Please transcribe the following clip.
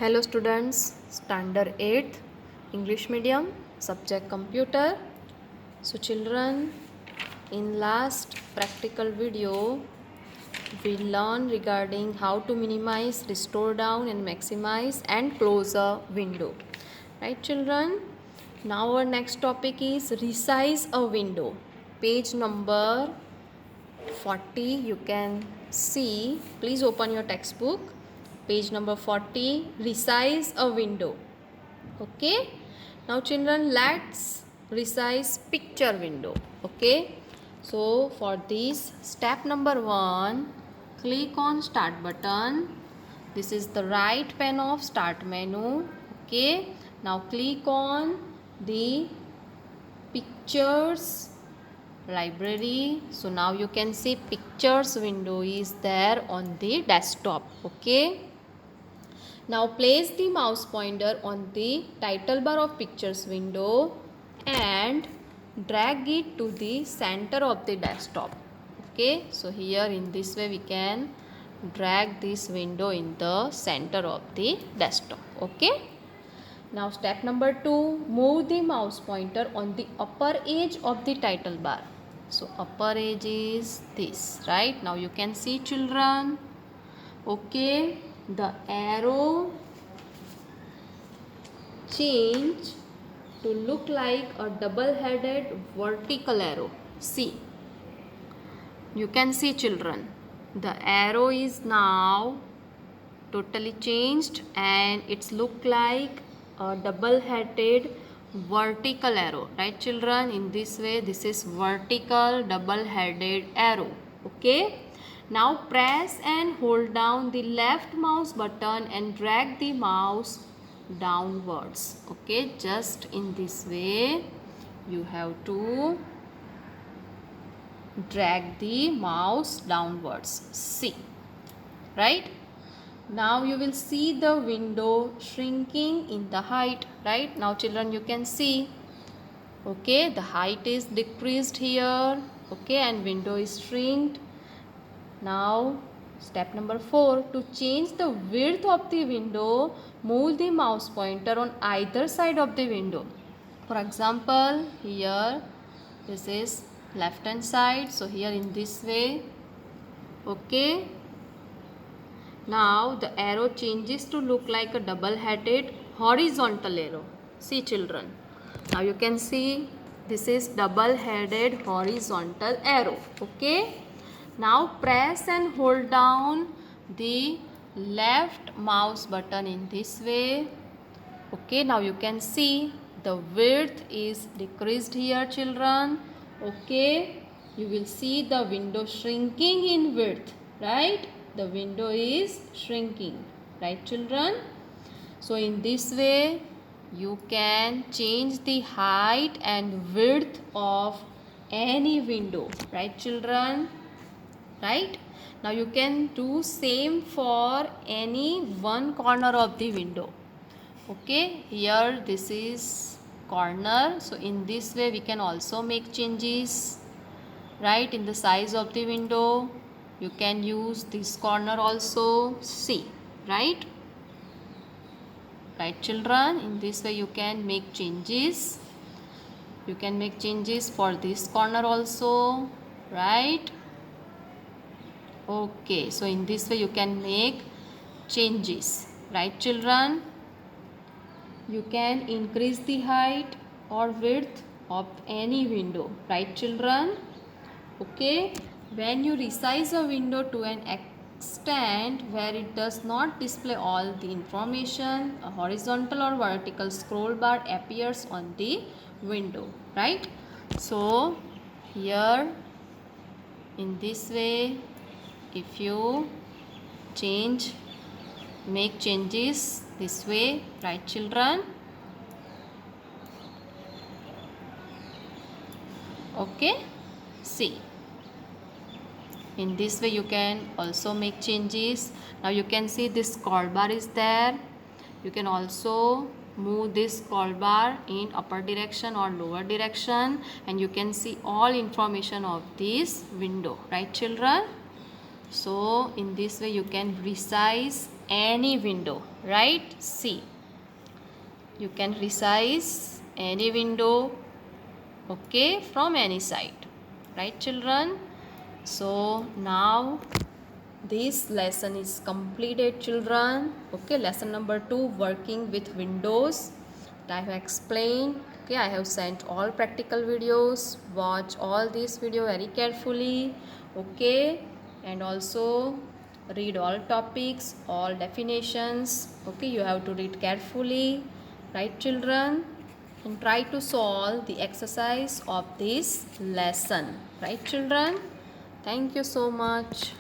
Hello students, standard 8th English medium, subject computer. So children, in last practical video we learned regarding how to minimize, restore down and maximize and close a window. Right children? Now our next topic is resize a window. Page number 40 you can see. Please open your textbook. Page number 40, resize a window. Okay, now children, let's resize picture window. Okay, so for this, step number 1, click on start button. This is the right pane of start menu. Okay, now click on the pictures library. So now you can see pictures window is there on the desktop. Okay, now place the mouse pointer on the title bar of pictures window and drag it to the center of the desktop. Okay, so here in this way we can drag this window in the center of the desktop. Okay, now step number 2, move the mouse pointer on the upper edge of the title bar. So upper edge is this, right? Now you can see children. Okay, the arrow change to look like a double-headed vertical arrow. See, you can see children, the arrow is now totally changed and it's look like a double-headed vertical arrow, right children? In this way, this is vertical double-headed arrow. Okay, now press and hold down the left mouse button and drag the mouse downwards. Okay, just in this way you have to drag the mouse downwards. See, right? Now you will see the window shrinking in the height, right? Now children, you can see, okay, the height is decreased here, okay, and window is shrinked. Now step number 4, to change the width of the window, move the mouse pointer on either side of the window. For example, here this is left hand side, so here in this way. Okay, now the arrow changes to look like a double-headed horizontal arrow. See children, now you can see this is double-headed horizontal arrow. Okay, now press and hold down the left mouse button in this way. Okay, now you can see the width is decreased here children. Okay, you will see the window shrinking in width, right? The window is shrinking, right children? So in this way you can change the height and width of any window, right children? Right? Now you can do same for any one corner of the window. Okay, here this is corner, so in this way we can also make changes, right? In the size of the window you can use this corner also. See, right? Right children, in this way you can make changes. You can make changes for this corner also, right? Okay, so in this way you can make changes, right children? You can increase the height or width of any window, right children? Okay, when you resize a window to an extent where it does not display all the information, a horizontal or vertical scroll bar appears on the window, right? So here in this way, if you make changes this way, right children? Okay, see, in this way you can also make changes. Now you can see this scroll bar is there. You can also move this scroll bar in upper direction or lower direction and you can see all information of this window, right children? So in this way you can resize any window, right? See, you can resize any window, okay, from any side, right children? So now this lesson is completed children. Okay, lesson number 2, working with windows, that I have explained. Okay, I have sent all practical videos. Watch all these video very carefully. Okay, and also read all topics, all definitions. Okay, you have to read carefully, right children? And try to solve the exercise of this lesson, right children? Thank you so much.